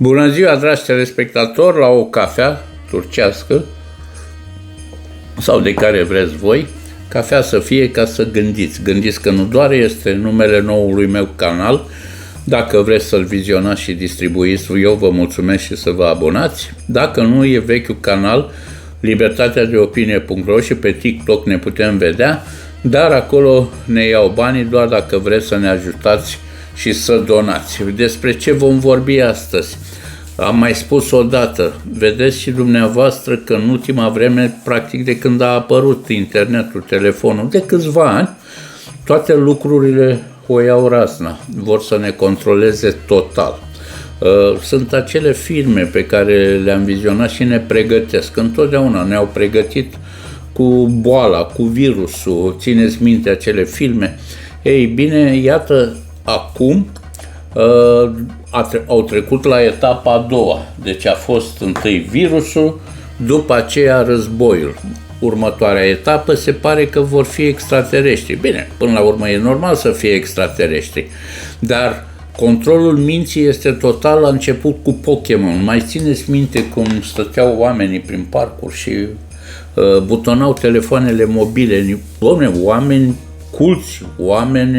Bună ziua, dragi telespectatori, la o cafea turcească sau de care vreți voi, cafea să fie ca să gândiți. Gândiți că nu doar este numele noului meu canal. Dacă vreți să-l vizionați și distribuiți, eu vă mulțumesc și să vă abonați. Dacă nu, e vechiul canal libertateadeopinie.ro și pe TikTok ne putem vedea, dar acolo ne iau banii doar dacă vreți să ne ajutați și să donați. Despre ce vom vorbi astăzi? Am mai spus odată, vedeți și dumneavoastră că în ultima vreme, practic de când a apărut internetul, telefonul, de câțiva ani, toate lucrurile o iau razna, vor să ne controleze total. Sunt acele filme pe care le-am vizionat și ne pregătesc. Întotdeauna ne-au pregătit cu boala, cu virusul, țineți minte acele filme? Ei bine, iată, acum au trecut la etapa a doua, deci a fost întâi virusul, după aceea războiul. Următoarea etapă se pare că vor fi extraterestri. Bine, până la urmă e normal să fie extraterestri, dar controlul minții este total. La început cu Pokémon. Mai țineți minte cum stăteau oamenii prin parcuri și butonau telefoanele mobile? Oameni culți, oameni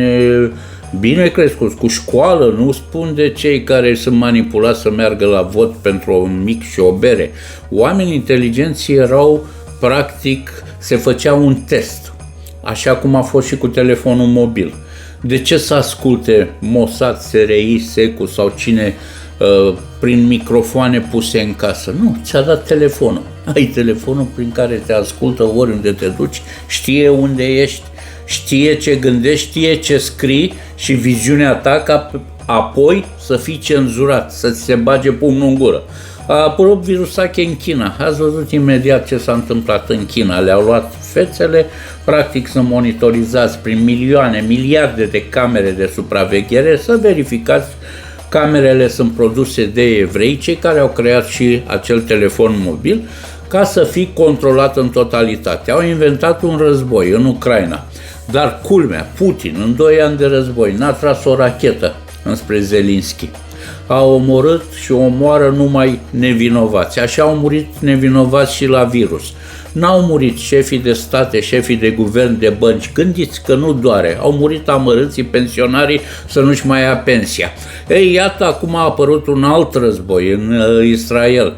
bine crescuți, cu școală, nu spun de cei care sunt manipulați să meargă la vot pentru un mic și o bere. Oameni inteligenți erau, practic, se făcea un test, așa cum a fost și cu telefonul mobil. De ce să asculte Mossad, SRI, SECU sau cine prin microfoane puse în casă? Nu, ți-a dat telefonul. Ai telefonul prin care te ascultă oriunde te duci, știe unde ești, știe ce gândești, știe ce scrii și viziunea ta ca apoi să fii cenzurat, să-ți se bage pumnul în gură. A apărut virusache în China. Ați văzut imediat ce s-a întâmplat în China. Le-au luat fețele, practic sunt monitorizați prin milioane, miliarde de camere de supraveghere, să verificați. Camerele sunt produse de evrei, cei care au creat și acel telefon mobil, ca să fii controlat în totalitate. Au inventat un război în Ucraina. Dar culmea, Putin, în 2 ani de război, n-a tras o rachetă înspre Zelinski. A omorât și omoară numai nevinovați. Așa au murit nevinovați și la virus. N-au murit șefii de state, șefii de guvern, de bănci. Gândiți că nu doare. Au murit amărâții, pensionarii să nu-și mai ia pensia. Ei, iată, acum a apărut un alt război în Israel.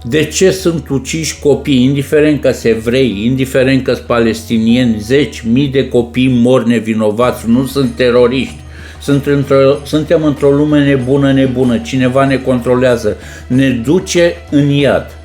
De ce sunt uciși copii, indiferent că sunt evrei, indiferent că sunt palestinieni, 10.000 de copii mor nevinovați, nu sunt teroriști. Suntem într-o lume nebună, cineva ne controlează, ne duce în iad.